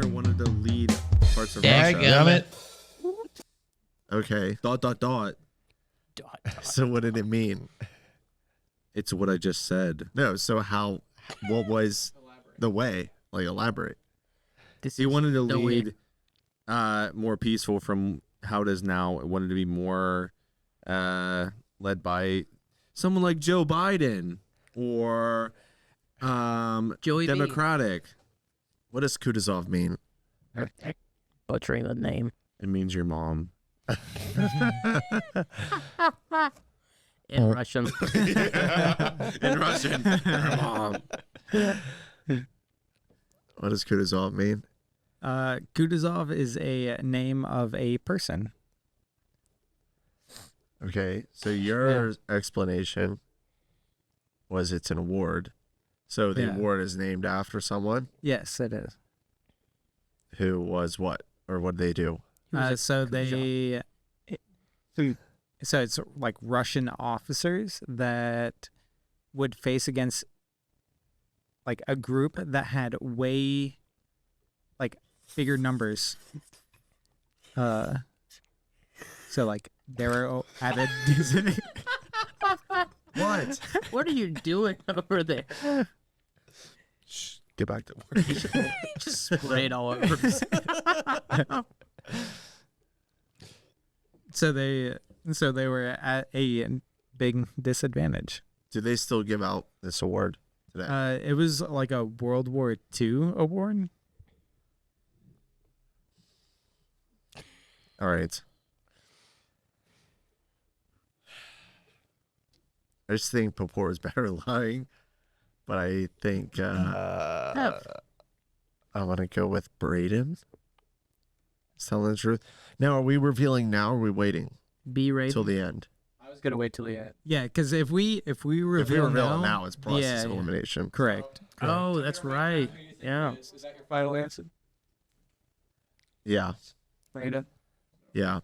or one of the lead parts of Russia. Damn it. Okay. ... So what did it mean? It's what I just said. No, so what was the way? Like, elaborate. He wanted to lead more peaceful from how it is now. It wanted to be more led by someone like Joe Biden or Joey B. Democratic. What does Kutuzov mean? Butchering the name. It means your mom. In Russian. In Russian. Your mom. What does Kutuzov mean? Kutuzov is a name of a person. Okay, so your explanation was it's an award. So the award is named after someone Yes, it is. who was what? Or what did they do? So it's like Russian officers that would face against like a group that had way like bigger numbers. So like they were at a What? What are you doing over there? Shh, get back to work. Just sprayed all over his so they were at a big disadvantage. Do they still give out this award today? It was like a World War II award. All right. I just think Papor is better lying, but I think I want to go with Brayden. He's telling the truth. Now, are we revealing now or are we waiting B-rated. till the end? I was gonna wait till the end. Yeah, because if we reveal, If we reveal it now, it's process yeah. elimination. Correct. Oh, that's right. Yeah. Is that your final answer? Yeah. Brayden? Yeah.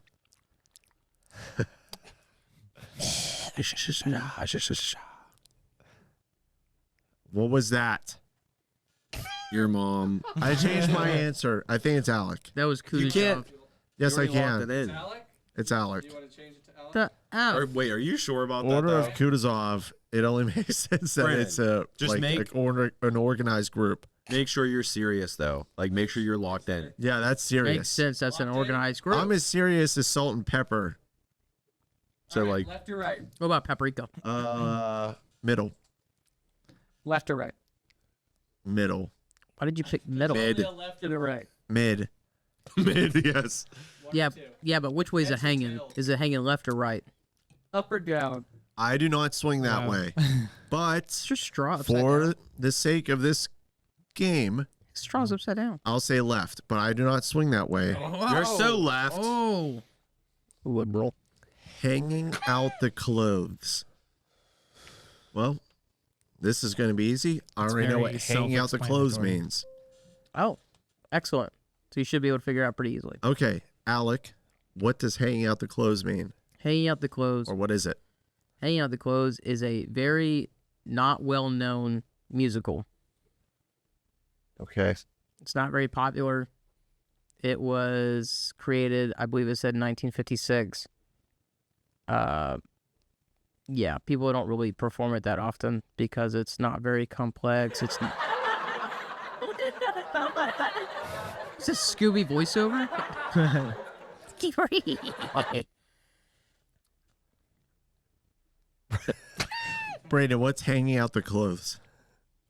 What was that? Your mom. I changed my answer. I think it's Alec. That was Kutuzov. You can't. Yes, I You already locked can. it in. Alec? It's Alec. Do you want to change it to Alec? The F. Or, wait, are you sure about Order that? of Kutuzov. It only makes sense that Brandon, it's a just like make- an organized group. Make sure you're serious though. Like, make sure you're locked in. Yeah, that's serious. Makes sense. That's an organized group. I'm as serious as salt and pepper. So All right, like left or right? What about paprika? middle. Left or right? Middle. Why did you pick middle? Mid. The left or the right? Mid. Mid, yes. Yeah, yeah, but which way is it hanging? Is it hanging left or right? Up or down? I do not swing that way. But It's just straw upside down. for the sake of this game, Straw's upside down. I'll say left, but I do not swing that way. You're so left. Oh. Liberal. Hanging out the clothes. Well, this is going to be easy. I already know what very hanging out the clothes self-explanatory. means. Oh, excellent. So you should be able to figure it out pretty easily. Okay, Alec, what does hanging out the clothes mean? Hanging out the clothes. Or what is it? Hanging out the clothes is a very not well-known musical. Okay. It's not very popular. It was created, I believe it said in 1956. Yeah, people don't really perform it that often because it's not very complex. It's not... Is this Scooby voiceover? Okay. Brayden, what's hanging out the clothes?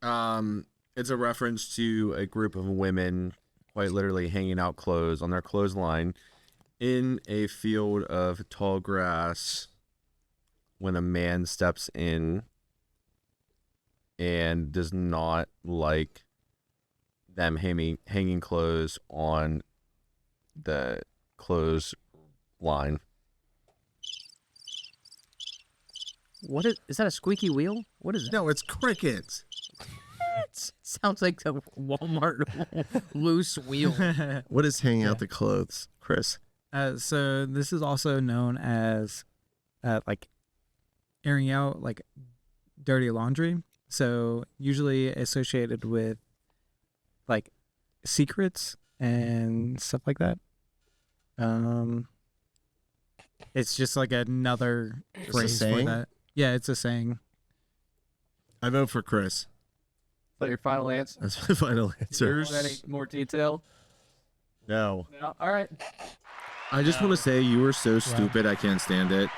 It's a reference to a group of women quite literally hanging out clothes on their clothesline in a field of tall grass when a man steps in and does not like them hanging clothes on the clothes line. What is that a squeaky wheel? What is it? No, it's crickets. It sounds like a Walmart loose wheel. What is hanging out the clothes, Chris? So this is also known as like airing out like dirty laundry. So usually associated with like secrets and stuff like that. It's just like another a phrase for saying? that. Yeah, it's a saying. I vote for Chris. Is that your final answer? That's my final answer. Want any more detail? No. No? All right. I just want to say you were so stupid. I can't stand it.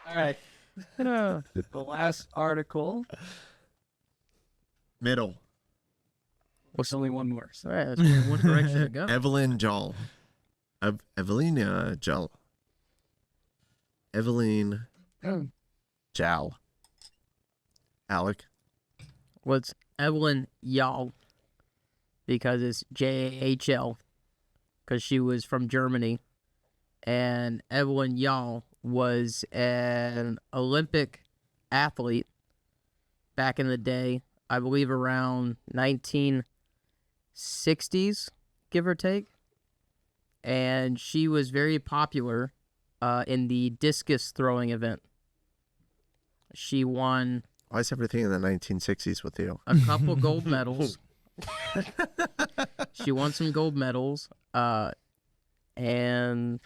All right. The last article. Middle. There's only one more. So. All right, that's one direction to go. Evelyn Joll. Evelyn Joll. Evelyn Jowl. Alec. What's Evelyn Yahl? Because it's JHL. Because she was from Germany. And Evelyn Yahl was an Olympic athlete back in the day. I believe around 1960s, give or take. And she was very popular in the discus throwing event. She won Why is everything in the 1960s with you? a couple gold medals. She won some gold medals. And,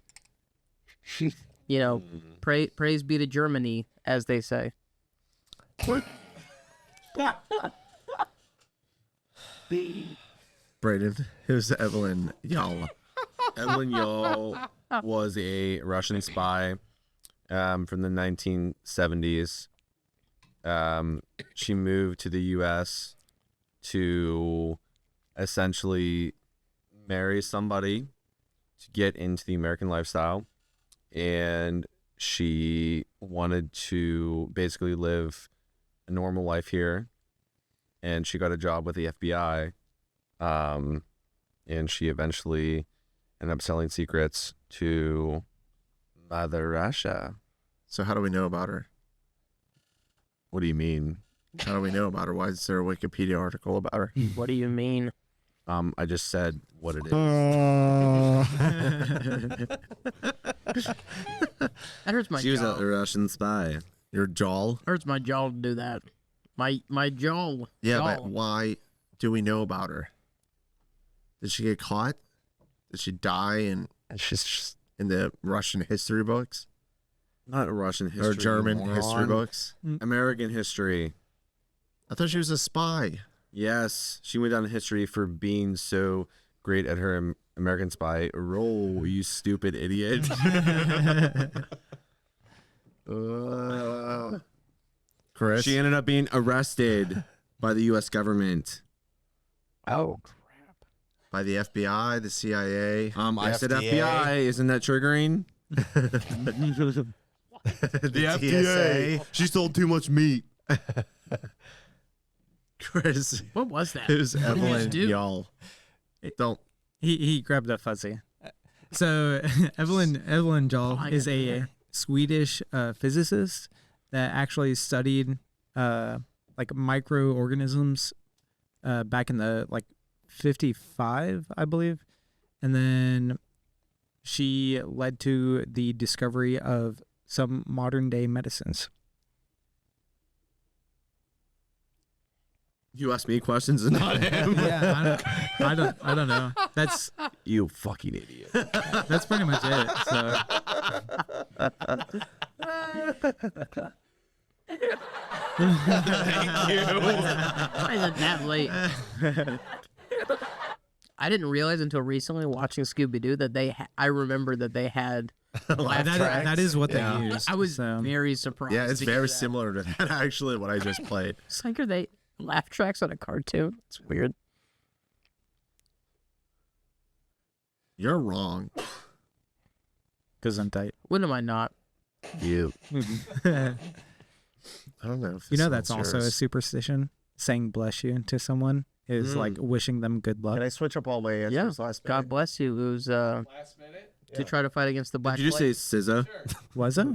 you know, praise be to Germany, as they say. Brayden. Who's Evelyn Y'all? Evelyn Yall was a Russian spy from the 1970s. She moved to the U.S. to essentially marry somebody to get into the American lifestyle. And she wanted to basically live a normal life here. And she got a job with the FBI. And she eventually ended up selling secrets to Mother Russia. So how do we know about her? What do you mean? How do we know about her? Why is there a Wikipedia article about her? What do you mean? I just said what it is. That hurts my She was jaw. a Russian spy. Your jaw? Hurts my jaw to do that. My jaw. Yeah, jaw. but why do we know about her? Did she get caught? Did she die in the Russian history books? Not Russian history. Or German moron. history books? American history. I thought she was a spy. Yes, she went down in history for being so great at her American spy role, you stupid idiot. Chris? She ended up being arrested by the U.S. government. Oh, By the FBI, the CIA. I said FDA. FBI. Isn't that triggering? the FDA. She sold too much meat. Chris. What was that? Who's What did you Evelyn do? Y'all? Don't. He grabbed a fuzzy. So Evelyn Joll is a Swedish physicist that actually studied like microorganisms back in the 55, I believe, and then she led to the discovery of some modern day medicines. You ask me questions and not him. Yeah, I don't know. That's You fucking idiot. that's pretty much it. So Why is it that late? I didn't realize until recently watching Scooby Doo that I remember that they had laugh tracks. that is what they Yeah. use. I was so. very surprised. Yeah, it's to hear very that. similar to that, actually, what I just played. It's like, are they laugh tracks on a cartoon? It's weird. You're wrong. Because I'm tight. When am I not? You. I don't know. If You know this that's one's also a yours. superstition. Saying bless you to someone is like wishing them good luck. Can I switch up all my answers last God minute? bless you. It was last minute. to try to fight against the Black Did you just Plague. say SZA? Was it?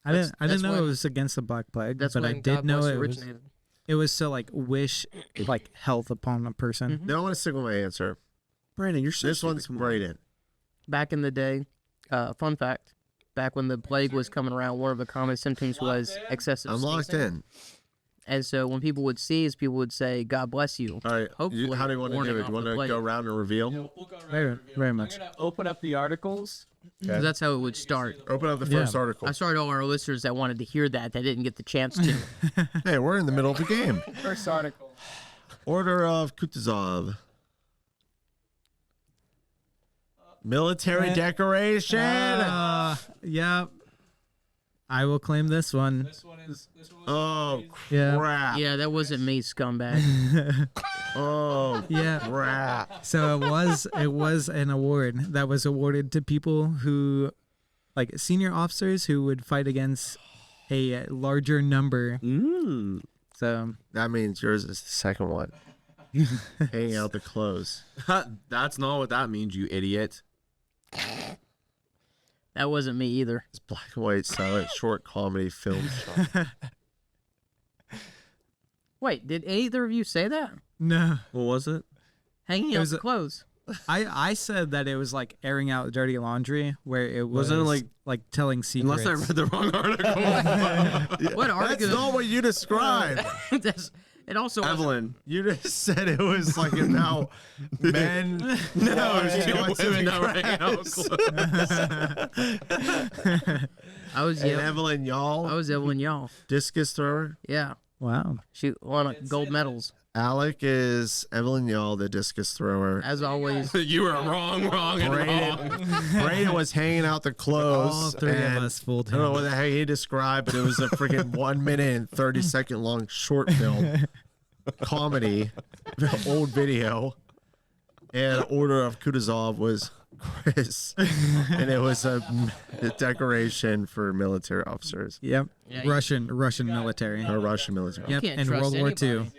I That's didn't know when- it was against the Black Plague, That's but when I did God know bless it was, originated. it was to like wish like health upon a person. No, I want to stick with my answer. Brandon, you're so This stupid. one's Come on. Brayden. Back in the day, fun fact, back when the plague was coming around, one of the common symptoms was excessive I'm locked sneezing. in. And so when people would seize, people would say, "God bless you." All right. Hopefully, How do you want to warning do it? off You want the to plate. go around and reveal? We'll go around Very, and review. very I'm much. gonna open up the articles. 'Cause that's how it would start. Open up the first article. I started all our listeners that wanted to hear that didn't get the chance to. Hey, we're in the middle of the game. First article. Order of Kutuzov. Military decoration. Yeah. I will claim this one. This one is. Oh Yeah. crap! Yeah, that wasn't me, scumbag. Oh Yeah. crap! So it was an award that was awarded to people who, like senior officers who would fight against a larger number. So That means yours is the second one. Hanging out the clothes. That's not what that means, you idiot. That wasn't me either. It's black and white silent short comedy film. Wait, did either of you say that? no, What was it? Hanging It out was the a- clothes. I said that it was like airing out dirty laundry, where it was Wasn't it like telling secrets. Unless I read the wrong article. What That's article? not what you described. It also wasn't- Evelyn. You just said it was like about men. No, it's two going to women the that were hanging out close. I was And yeah, Evelyn, y'all, I was Evelyn y'all. discus thrower. Yeah, Wow. she won gold medals Alec is Evelyn Y'all, the discus thrower. as always. You were wrong, and wrong. Brayden was hanging out the clothes. All three of and us fooled I don't know him. what the heck he described, but it was a freaking 1 minute and 30-second long short film comedy, old video. And Order of Kutuzov was Chris, and it was a decoration for military officers Yep. Yeah, you- Russian military. or Russian military. Yep. can't In trust World War anybody. II.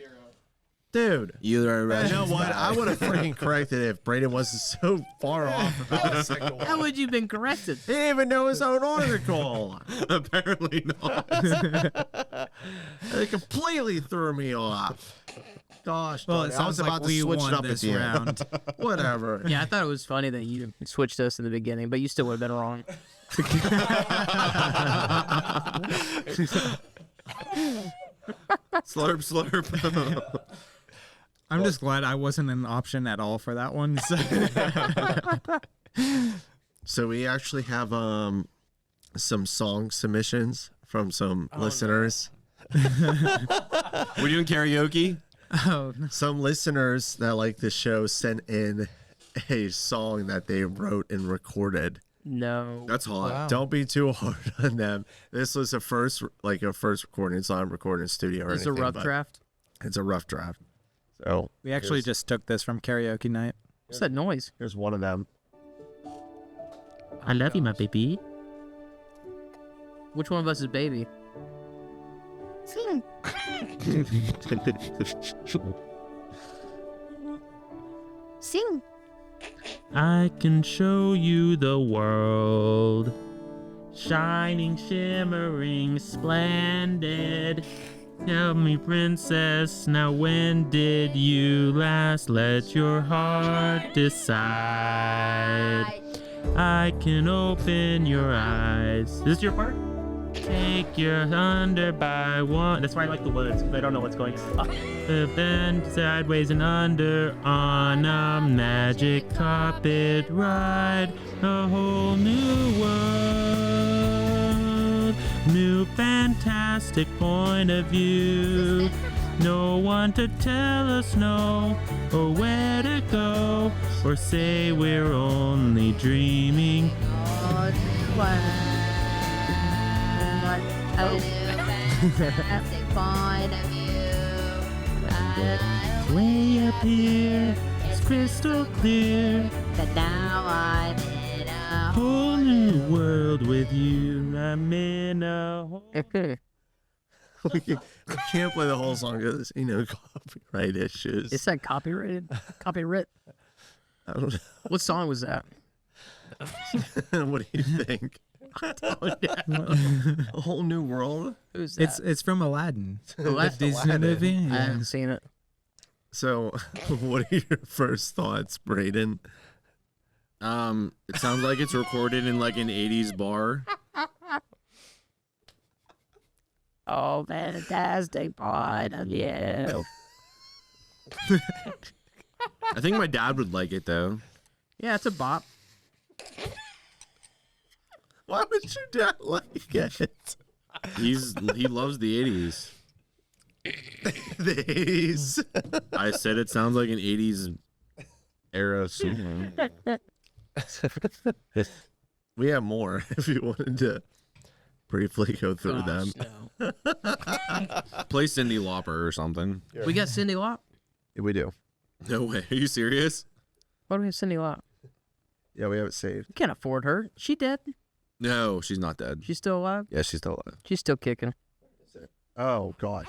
Dude, You are you know what? I would have freaking corrected it if Brayden wasn't so far off about the second one. How would you been corrected? He didn't even know his own article. Apparently not. It completely threw me off. Gosh, Well, darn it I was sounds about like to we switch it won up at this the end. round. Whatever. Yeah, I thought it was funny that you switched us in the beginning, but you still would have been wrong. Slurp, slurp. I'm just glad I wasn't an option at all for that one. So. So we actually have some song submissions from some listeners. We're doing karaoke. Oh, Some listeners that like the show sent in a song that they wrote and recorded. No. That's hot. Don't be too hard on them. This was a first recording. It's not recorded in studio or It's a anything. rough but draft. It's a rough draft. So we actually just took this from karaoke night. What's that noise? here's one of them. I love you, my baby. Which one of us is baby? Sing. I can show you the world, shining, shimmering, splendid. Tell me, princess, now when did you last let your heart decide? I can open your eyes. Is this your part? Take your under by one. That's why I like the words, because I don't know what's going on. Bend sideways and under on a magic carpet ride. A whole new world. New fantastic point of view. No one to tell us no, or where to go, or say we're only dreaming. Fantastic point of view. Way up here, it's crystal clear. But now I'm in a Whole new world with you. I'm in a whole. We can't play the whole song because copyright issues. Is that copyrighted? Copyright? I don't What song was that? know. What do you think? A whole new world. Who's that? It's from Aladdin, the Aladdin. Disney movie. I Yeah. haven't seen it. So, what are your first thoughts, Brayden? It sounds like it's recorded in like an 80s bar. Oh, fantastic point of view. I think my dad would like it though. Yeah, it's a bop. Why would your dad like it? He loves the 80s. The 80s. I said it sounds like an 80s era song. We have more if you wanted to briefly go through them. No. Play Cyndi Lauper or something. We got Cyndi Lauper. Yeah, we do. No way. Are you serious? Why do we have Cyndi Lauper? Yeah, we have it saved. We can't afford her. She dead? No, she's not dead. She's still alive? Yeah, she's still alive. She's still kicking. Oh, God.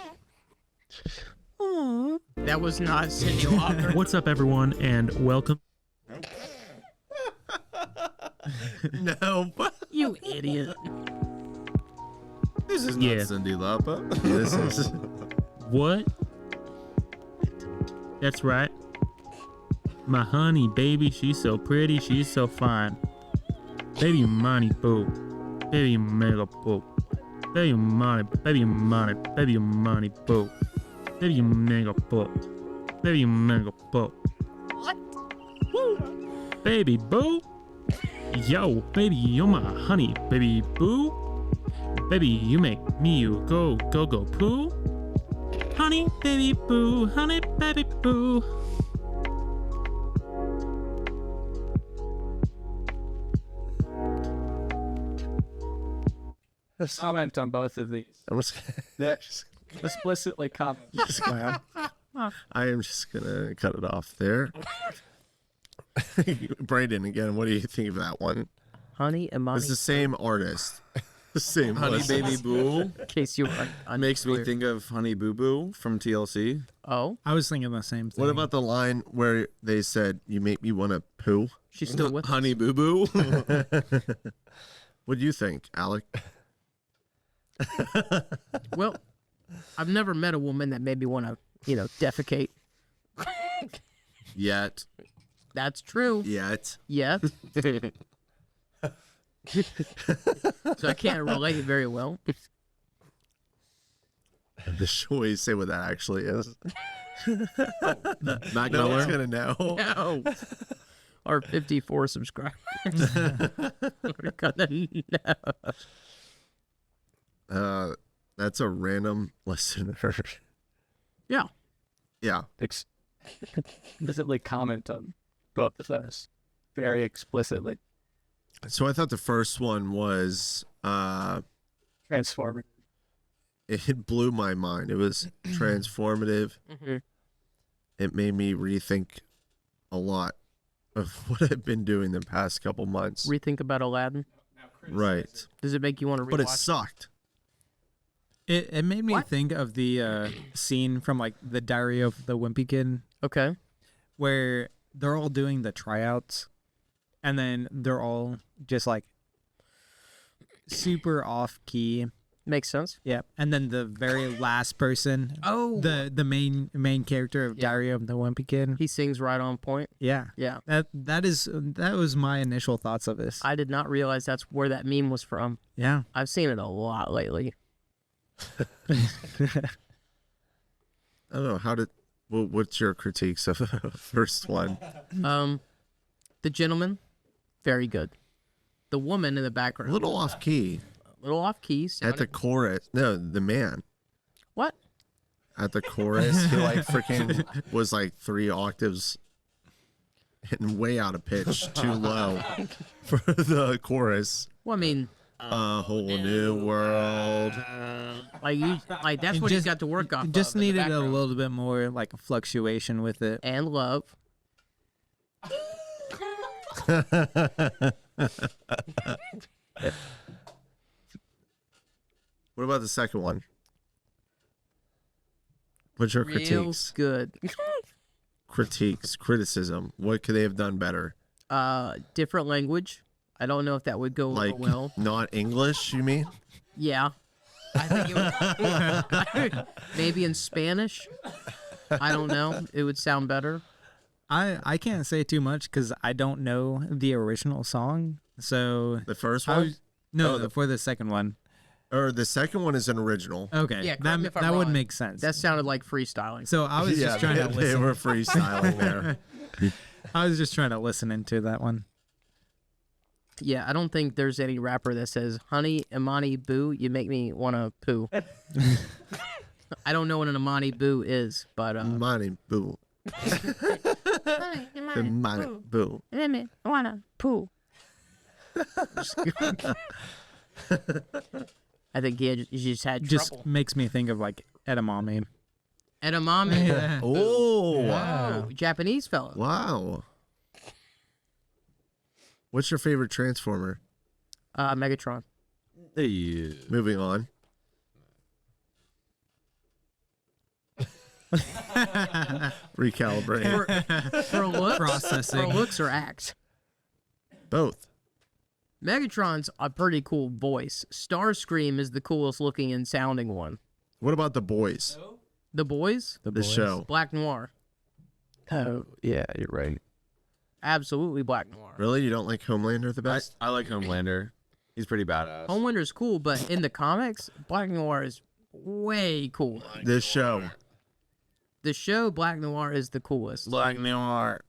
That was not Cyndi Lauper. What's up, everyone, and welcome. No, but You idiot. This is not Yeah. Cyndi Lauper. this is. What? That's right. My honey, baby, she's so pretty, she's so fine. Baby money, boo. Baby mega boo. Baby money, baby money, baby money, boo. Baby mega boo. Baby mega boo. What? Woo! Baby boo. Yo, baby, you're my honey, baby boo. Baby, you make me you go, go, go poo. Honey, baby boo, honey, baby boo. Comment on both of these. I'm just, Explicitly comment. I am just gonna cut it off there. Brayden, again, what do you think of that one? Honey and Money. It's the same artist. The same Honey listen. Baby Boo In case you were makes me unclear. think of Honey Boo Boo from TLC. Oh, I was thinking the same thing. What about the line where they said, "You make me want to poo"? she's still with us. Honey Boo Boo. What do you think, Alec? Well, I've never met a woman that made me want to, defecate. Yet. That's true. Yet. Yes. So I can't relate it very well. The choice say what that actually is. Mac No one's Miller. gonna know. No. Our 54 subscribers. We're gonna know. That's a random listener. Yeah. Yeah. Explicitly comment on both of those. Very explicitly. So I thought the first one was Transforming. it blew my mind. It was transformative. Mm-hmm. It made me rethink a lot of what I've been doing the past couple months. Rethink about Aladdin. Right. Does it make you want to rewatch? But it sucked. It made me What? think of the scene from like the Diary of the Wimpy Kid, Okay. where they're all doing the tryouts, and then they're all just like super off key. Makes sense. Yeah, and then the very last person, Oh. the main character of Yeah. Diary of the Wimpy Kid. He sings right on point. Yeah, Yeah. that was my initial thoughts of this. I did not realize that's where that meme was from. Yeah, I've seen it a lot lately. I don't know. What's your critiques of the first one? The gentleman, very good. The woman in the A background, little off key. a little off key. At the chorus. No, the man. What? At the chorus, he like freaking was like 3 octaves and way out of pitch, too low for the chorus. Well, I mean, A whole new world. like that's You what he's just- got to work off. just of in the needed a background. little bit more like fluctuation with it. And love. What about the second one? What's your Real critiques? good. Critiques, criticism. What could they have done better? Different language. I don't know if that would go Like over well. not English, you mean? Yeah. I think it would, maybe in Spanish. I don't know. It would sound better. I can't say too much because I don't know the original song. So The first I one? was, no, Oh, for the second one. Or the second one is an original. Okay, Yeah, correct me if I'm that would wrong. make sense. That sounded like freestyling. So I was just trying to They listen. were freestyling there. I was just trying to listen into that one. Yeah, I don't think there's any rapper that says, "Honey, Imani Boo, you make me wanna poo." I don't know what an Imani Boo is, but Money, boo. Money, boo. Let me wanna poo. I think he just had Just trouble. makes me think of like edamame. Edamame. Yeah. Oh, Wow, Japanese fella. wow. What's your favorite Transformer? Megatron. Hey, Moving on. Recalibrate. For looks, Processing. for looks or acts. Both. Megatron's a pretty cool voice. Starscream is the coolest looking and sounding one. What about the boys? The Boys, The show. Black Noir. Oh, yeah, you're right. Absolutely Black Noir. Really? You don't like Homelander the best? I like Homelander. He's pretty badass. Homelander's cool, but in the comics, Black Noir is way cool. This show. The show Black Noir is the coolest. Black Noir.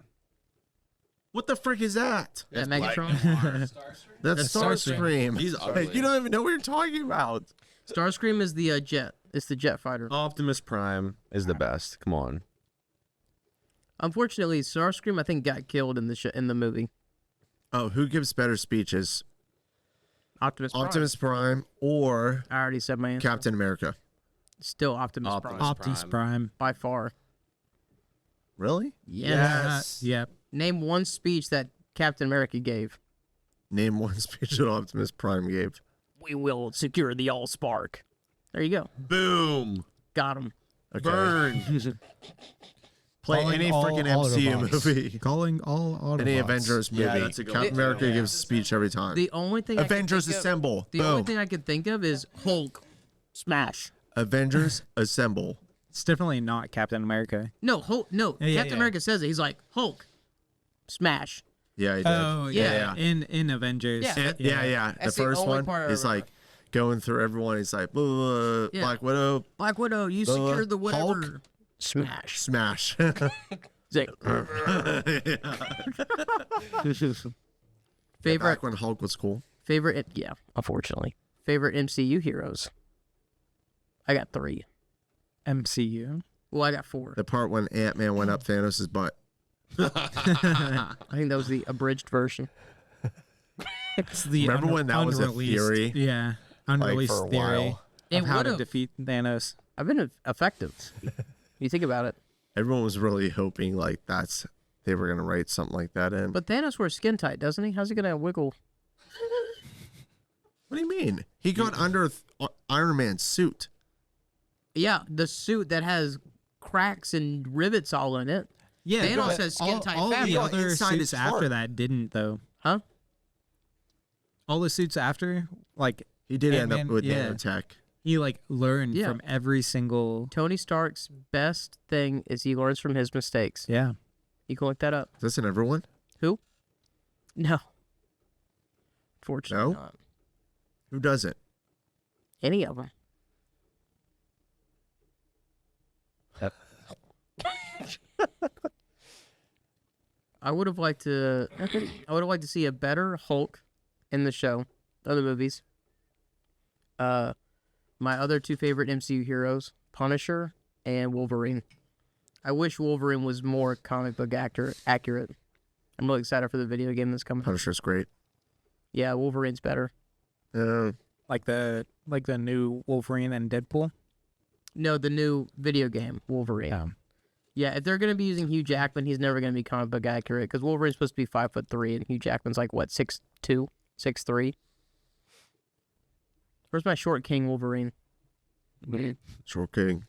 What the frick is that? That Megatron. That's That's Starscream. He's ugly. You don't even know what you're talking about. Starscream is the jet. It's the jet fighter. Optimus Prime is the best. Come on. Unfortunately, Starscream I think got killed in the movie. Oh, who gives better speeches? Optimus Prime. Optimus Prime or I already said my answer. Captain America? Still Optimus Optimus. Prime Optimus Prime. by far. Really? Yes. Yep. Name one speech that Captain America gave. Name one speech that Optimus Prime gave. We will secure the Allspark. There you go. Boom. Got him. Okay. Burn. Play Calling any all freaking MCU Autobots. movie. Calling all Autobots. Any Avengers movie. Yeah, that's a good Captain one. America Yeah. gives a speech every time. The only thing Avengers I can think Assemble. Of, the only Boom. thing I could think of is Hulk smash. Avengers Assemble. It's definitely not Captain America. No, Hulk. No, Yeah, Captain yeah. America says it. He's like Hulk smash. Yeah, he did. Oh Yeah. In Avengers. Yeah. Yeah. The That's the first only one, part I he's remember. like going through everyone. He's like, blah, blah, blah, Yeah. Black Widow, Black Widow, you secured the whatever. Hulk? Smash. smash. He's like, favorite, Back when Hulk was cool. favorite. Yeah, unfortunately, favorite MCU heroes. I got 3. MCU. Well, I got 4. The part when Ant-Man went up Thanos' butt. I think that was the abridged version. It's the Remember when that was a unreleased- theory? Yeah, unreleased for a theory while. It of how to would've. defeat Thanos. I've been effective. You think about it. Everyone was really hoping like they were gonna write something like that in. But Thanos wears skin tight, doesn't he? How's he gonna wiggle? What do you mean? He got under Iron Man's suit. Yeah, the suit that has cracks and rivets all in it. Yeah, Thanos but has skin-tight all fabric. the Yeah, other inside suits his after heart. that didn't though. Huh? All the suits after, like He did end up Ant-Man, with yeah. nanotech. he like learned Yeah. from every single. Tony Stark's best thing is he learns from his mistakes. Yeah. You can look that up. Doesn't everyone? Who? No. Fortunately No? not. Who doesn't? Any of them. I would have liked to. I would have liked to see a better Hulk in the show, other movies. My other 2 favorite MCU heroes, Punisher and Wolverine. I wish Wolverine was more comic book accurate. I'm really excited for the video game that's coming. Punisher's great. Yeah, Wolverine's better. Like the new Wolverine and Deadpool. No, the new video game, Wolverine. Yeah. Yeah, if they're gonna be using Hugh Jackman, he's never gonna be comic book accurate because Wolverine's supposed to be 5'3", and Hugh Jackman's like what 6'2", 6'3". Where's my short king Wolverine? Short King.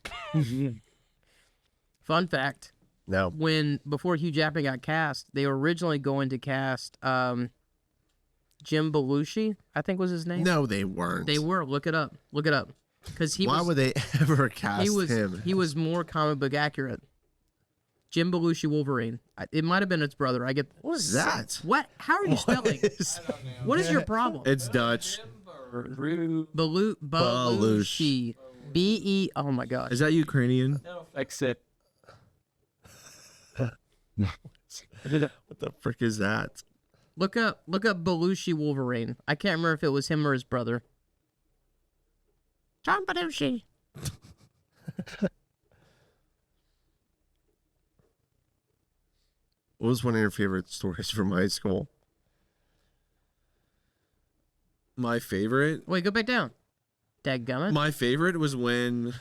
Fun fact: No. before Hugh Jackman got cast, they were originally going to cast Jim Belushi, I think was his name. No, they weren't. They were. Look it up. Look it up. Because Why would they ever cast him? He was more comic book accurate. Jim Belushi Wolverine. It might have been its brother. I get. What is that? What? How are you spelling? What is your problem? It's Dutch. Belushi. B-E. Oh my gosh. Is that Ukrainian? Fix it. What the frick is that? Look up Belushi Wolverine. I can't remember if it was him or his brother. John Belushi. What was one of your favorite stories from high school? My favorite? Wait, go back down. Dadgummit. My favorite was when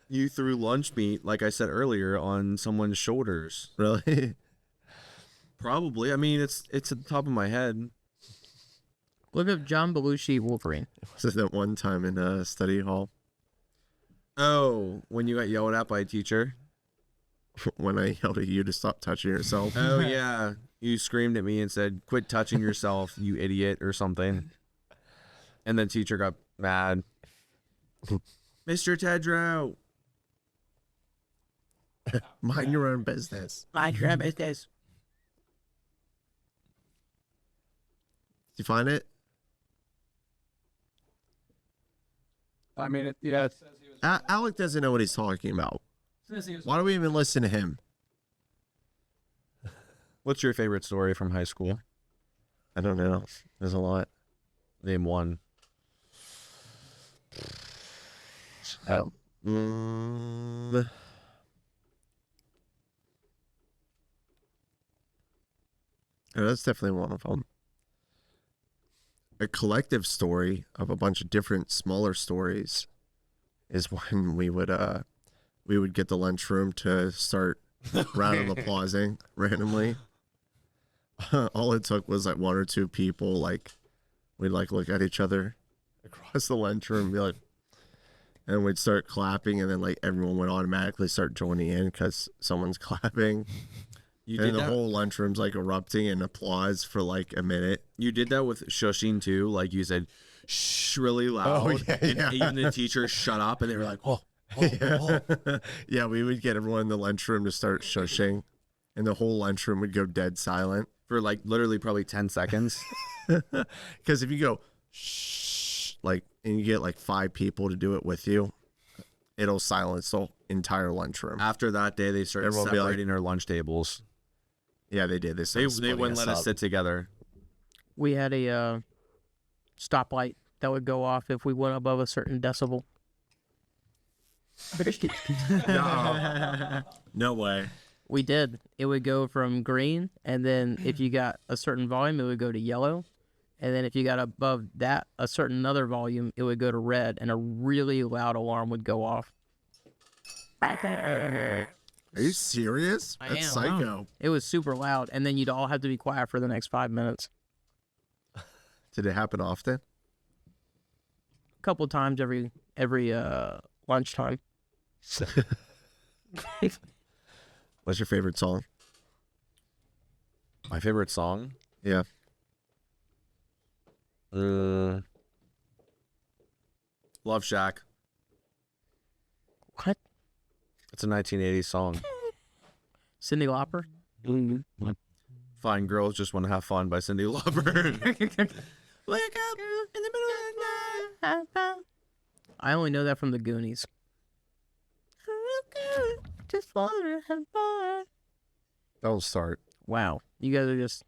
you threw lunch meat, like I said earlier, on someone's shoulders. Really? Probably. I mean, it's at the top of my head. Look up John Belushi Wolverine. Was it that one time in study hall Oh, when you got yelled at by a teacher? when I yelled at you to stop touching yourself? Oh, yeah. You screamed at me and said, "Quit touching yourself, you idiot," or something. And then teacher got mad. Mr. Tedrow. Mind your own business. Mind your own business. Did you find it? I mean, yeah. It says he was. Alec doesn't know what he's talking about. Says he was. Why do we even listen to him? What's your favorite story from high school? I don't know. There's a lot. Name one. Oh. That's definitely one of them. A collective story of a bunch of different smaller stories is when we would get the lunchroom to start round of applauding randomly. All it took was like one or two people, like we'd like look at each other across the lunchroom and be like, and we'd start clapping, and then like everyone would automatically start joining in because someone's clapping. You And did the that? whole lunchroom's like erupting in applause for like a minute. You did that with shushing too. Like you said, shh, really loud. yeah, and yeah. even the teachers shut up, and they were like, "Oh, Yeah, we would get everyone in the lunchroom to start shushing, and the whole lunchroom would go dead silent. for like literally probably 10 seconds." Because if you go shh, like, and you get like 5 people to do it with you, it'll silence the entire lunchroom. After that day, they started Everyone will be like- separating our lunch tables. Yeah, they did. They They wouldn't let us sit together. We had a stoplight that would go off if we went above a certain decibel. No way. We did. It would go from green, and then if you got a certain volume, it would go to yellow. And then if you got above that, a certain other volume, it would go to red, and a really loud alarm would go off. Are you serious? I That's am. psycho. It was super loud, and then you'd all have to be quiet for the next 5 minutes. Did it happen often? A couple times every lunchtime. What's your favorite song? My favorite song? Yeah. Love Shack. What? It's a 1980s song. Cindy Lauper? Fine Girls Just Want to Have Fun by Cyndi Lauper. Wake up in the middle of the night. I only know that from the Goonies. Just wanna have fun. Don't start. Wow. You guys are just,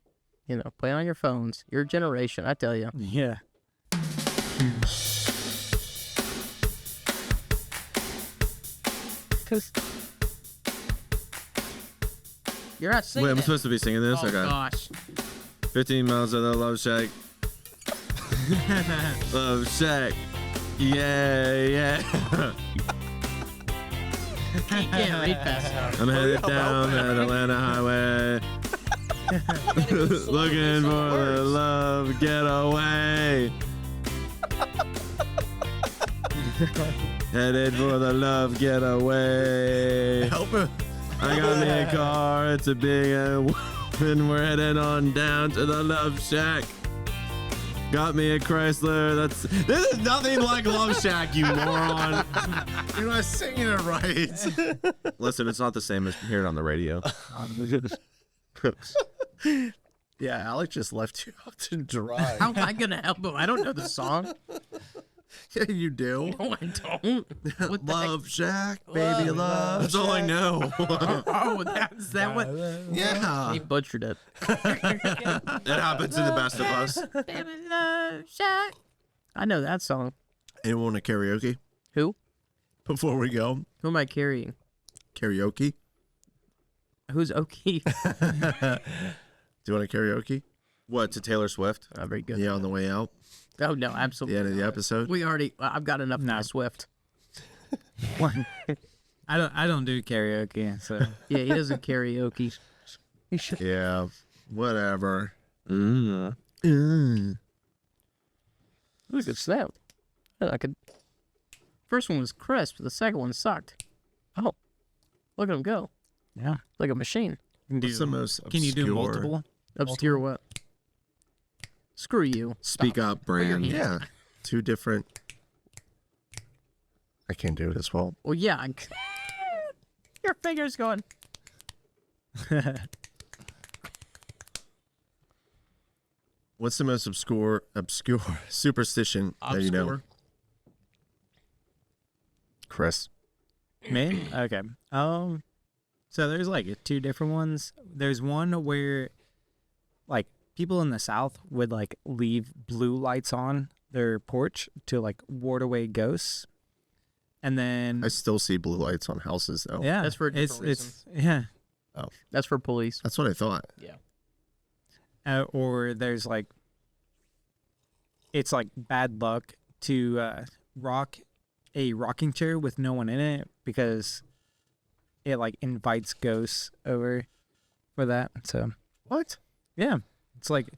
playing on your phones. Your generation, I tell you. Yeah. You're not singing Wait, I'm it. supposed to be singing this? Oh, Okay. gosh. 15 miles of the Love Shack. Love Shack. Yeah, yeah. You can't read fast enough. I'm headed down that Atlanta highway. Looking for the love getaway. Headed for the love getaway. Help him. I got me a car, it's a big and we're heading on down to the Love Shack. Got me a Chrysler, this is nothing like Love Shack, you moron. You're not singing it right. Listen, it's not the same as hearing it on the radio. Yeah, Alex just left you out to dry. How am I gonna help him? I don't know the song. Yeah, you do. No, I don't. What the heck? Love Shack, baby, love. That's all I know. Oh, that's that what? Yeah, He butchered it. That happens to the best of us. Baby love shack. I know that song. anyone want to karaoke Who? before we go? Who am I carrying? Karaoke. Who's Oki? Do you want to karaoke? What, to Taylor Swift? Oh, very good. Yeah, on the way out. Oh no, The absolutely. end of the episode. We already. I've got enough No. now. Swift. I don't do karaoke, so Yeah, he doesn't karaoke. He should. Yeah, whatever. Mm. Look at that. I could. First one was crisp. The second one sucked. Oh, look at him go. yeah. Like a machine. What's the most Can you do obscure- multiple? Obscure what? Screw you. Speak up, Brand. Yeah, two different. I can't do it as well. Well, yeah. Your finger's going. What's the most obscure superstition that you know? Obscure. Chris. Me? Okay. So there's like two different ones. There's one where like people in the South would like leave blue lights on their porch to like ward away ghosts. And then I still see blue lights on houses though. yeah, That's for a different it's yeah. That's for police. That's what I thought. Yeah. Or there's like it's like bad luck to rock a rocking chair with no one in it because it like invites ghosts over for that. So What? yeah, it's like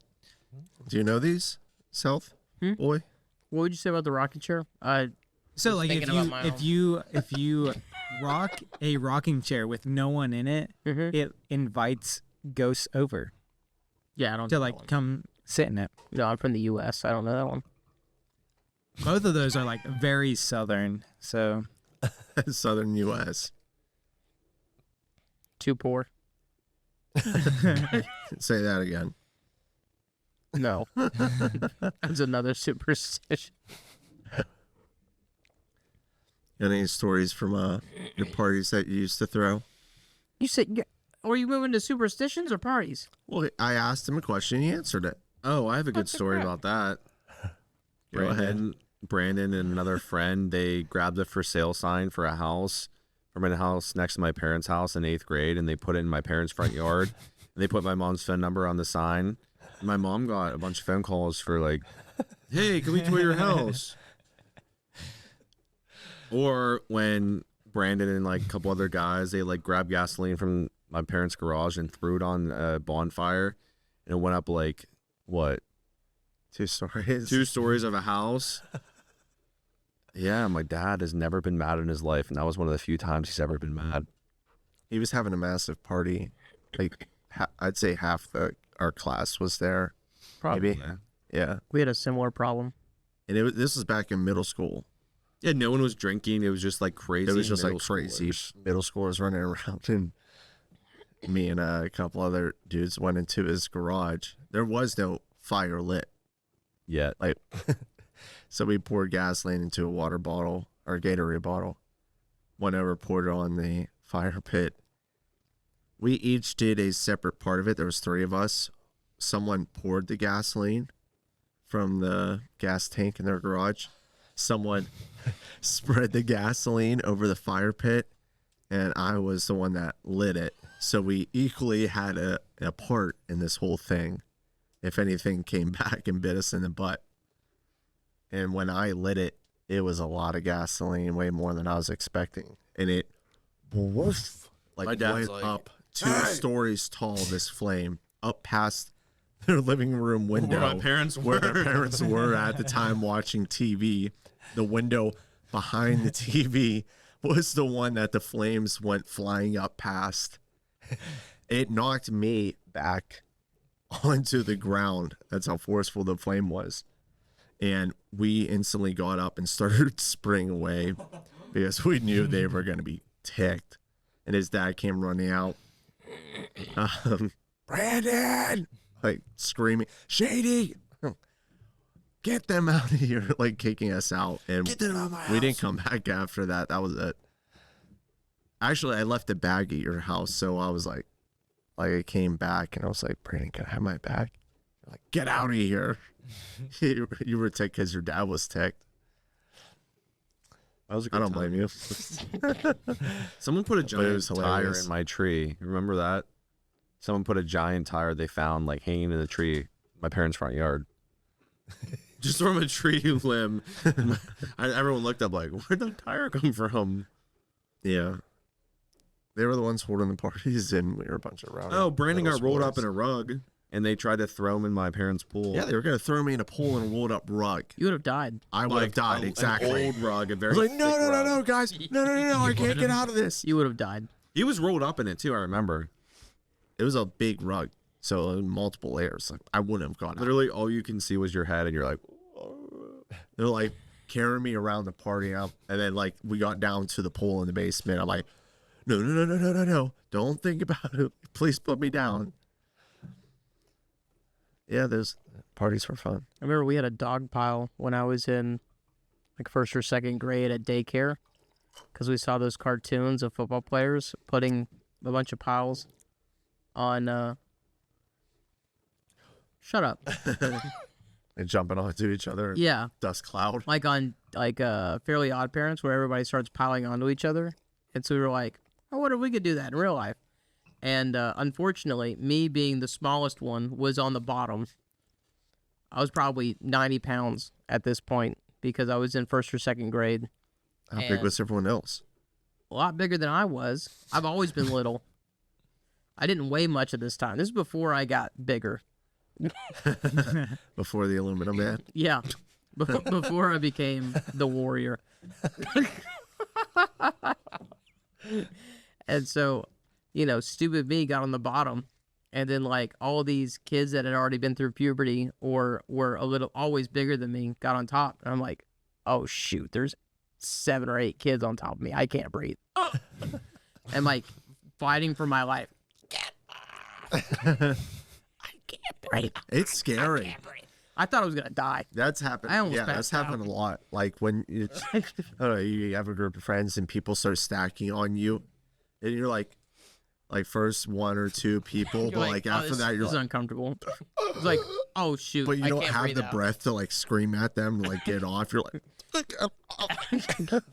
Do you know these, South Hmm? boy? What would you say about the rocking chair? so Just like thinking about my if you rock a rocking chair with no one in it, Mhm. it invites ghosts over Yeah, I don't to know like that one. come sit in it. No, I'm from the U.S. I don't know that one. Both of those are like very southern. So Southern U.S. Too poor. Say that again. No. That's another superstition. Any stories from your parties that you used to throw? You said, are you moving to superstitions or parties? Well, I asked him a question. He answered it. Oh, I have a good What the story crap? about that. Go ahead. Brandon and another friend, they grabbed a for sale sign for a house from a house next to my parents' house in 8th grade, and they put it in my parents' front yard. And they put my mom's phone number on the sign. And my mom got a bunch of phone calls for like, hey, can we tour your house? Or when Brandon and like a couple other guys, they like grabbed gasoline from my parents' garage and threw it on a bonfire, and it went up like what, 2 stories. 2 stories of a house. Yeah, my dad has never been mad in his life, and that was one of the few times he's ever been mad. He was having a massive party. Like I'd say half our class was there. Probably. Maybe. Yeah. We had a similar problem. And this was back in middle school. Yeah, no one was drinking. It was just like crazy. It was just like middle crazy schoolers. middle schoolers running around, and me and a couple other dudes went into his garage. There was no fire lit. Yeah, Like, so we poured gasoline into a water bottle or a Gatorade bottle. Went over, poured it on the fire pit. We each did a separate part of it. There was 3 of us. Someone poured the gasoline from the gas tank in their garage. Someone spread the gasoline over the fire pit, and I was the one that lit it. So we equally had a part in this whole thing. If anything came back and bit us in the butt. And when I lit it, it was a lot of gasoline, way more than I was expecting. And it woof, My like dad's went like, up 2 stories tall, this flame, up past their living room window. Where my parents where were. their parents were at the time watching TV. The window behind the TV was the one that the flames went flying up past. It knocked me back onto the ground. That's how forceful the flame was. And we instantly got up and started sprinting away because we knew they were going to be ticked. And his dad came running out. Brandon, like screaming, Shady, get them out of here, like kicking us out. And Get them out of my we didn't house. come back after that. That was it. Actually, I left a bag at your house, so I was like I came back and I was like, Brayden, can I have my bag? You're like, get out of here. You were ticked because your dad was ticked. That was a I good don't time. blame you. Someone put a But it was giant tire hilarious. in my tree. Remember that? Someone put a giant tire they found like hanging in the tree in my parents' front yard. Just from a tree limb. Everyone looked up like, where'd the tire come from? Yeah. They were the ones holding the parties, and we were a bunch of rowdy. Oh, Brandon little got rolled up squirrels. in a rug, and they tried to throw him in my parents' pool. Yeah, they were gonna throw me in a pool and a rolled up rug. You would have died. I would have died exactly. An old rug, a I very was like, no, thick no, no, rug. no, guys, no, I can't get out of this. You would have died. He was rolled up in it too. I remember. It was a big rug, so multiple layers. Like I wouldn't have gone out. Literally, all you can see was your head, and you're like, They're like carrying me around the party out, and then like we got down to the pool in the basement. I'm like, no, don't think about it. Please put me down. Yeah, those parties were fun. I remember we had a dog pile when I was in like first or second grade at daycare because we saw those cartoons of football players putting a bunch of piles on. Shut up. And jumping onto each other. Yeah, Dust cloud. like on Fairly Odd Parents where everybody starts piling onto each other, and so we were like, I wonder if we could do that in real life. And unfortunately, me being the smallest one was on the bottom. I was probably 90 pounds at this point because I was in first or second grade. How big And- was everyone else? A lot bigger than I was. I've always been little. I didn't weigh much at this time. This is before I got bigger. Before the aluminum man. Yeah. Before I became the warrior. And so, stupid me got on the bottom. And then, like, all these kids that had already been through puberty or were always bigger than me got on top. And I'm like, oh, shoot, there's 7 or 8 kids on top of me. I can't breathe. And, like, fighting for my life. It's scary. I thought I was going to die. That's happened. I almost Yeah, that's passed out. happened a lot. Like when I don't know, you have a group of friends and people start stacking on you, and you're like first 1 or 2 people, You're but like oh, after this that, you're is like, uncomfortable. It's like, oh, shoot. but you I don't can't have breathe the out. breath to like scream at them, to, like get off. You're like,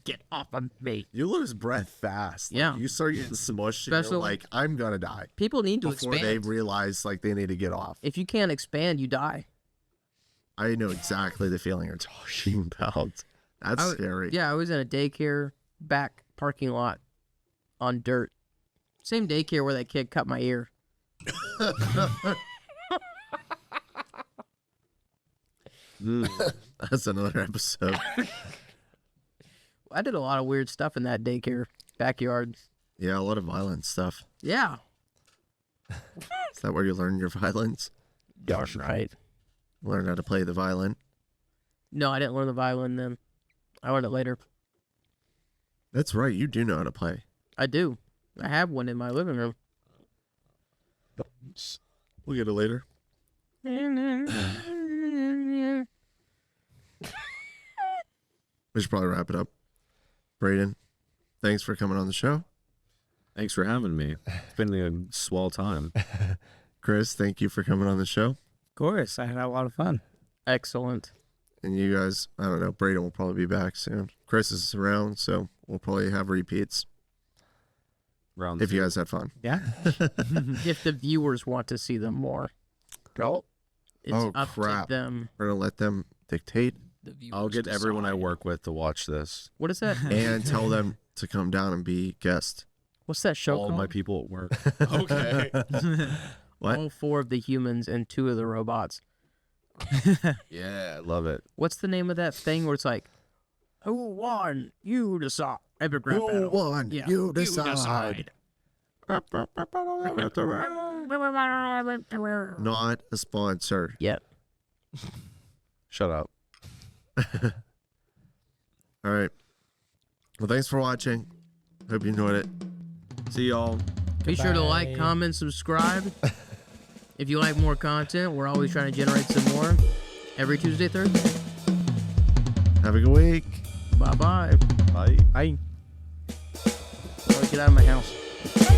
Get off of me. you lose breath fast. Like, Yeah. you start getting smushed. And Especially- you're like, I'm gonna die People need to before expand. they realize like they need to get off. If you can't expand, you die. I know exactly the feeling you're talking about. That's I- scary. Yeah, I was in a daycare back parking lot on dirt. Same daycare where that kid cut my ear. That's another episode. I did a lot of weird stuff in that daycare backyard. Yeah, a lot of violent stuff. Yeah. Is that where you learn your violence? Darn right. Learn how to play the violin? No, I didn't learn the violin then. I learned it later. That's right. You do know how to play. I do. I have one in my living room. We'll get it later. We should probably wrap it up. Brayden, thanks for coming on the show. thanks for having me. It's been a swell time. Chris, thank you for coming on the show. Of course, I had a lot of fun. Excellent. And you guys, I don't know, Brayden will probably be back soon. Chris is around, so we'll probably have repeats Round if you two. guys had fun. Yeah. If the viewers want to see them more, it's Oh, up crap. to them. We're going to let them dictate The viewers I'll get everyone I decide. work with to watch this. What is that? and tell them to come down and be guest. What's that show All called? my people at work. Okay. What? All 4 of the humans and 2 of the robots. Yeah, I love it. What's the name of that thing where it's like, who won? You decide. Epic rap Who battle. won? Yeah. You decide. Not a sponsor. Yep. Shut up. All right. Well, thanks for watching. Hope you enjoyed it. See y'all. Be sure to like, Goodbye. comment, subscribe. If you like more content, we're always trying to generate some more every Tuesday, Thursday. Have a good week. Bye-bye. Bye. I Get out of my house.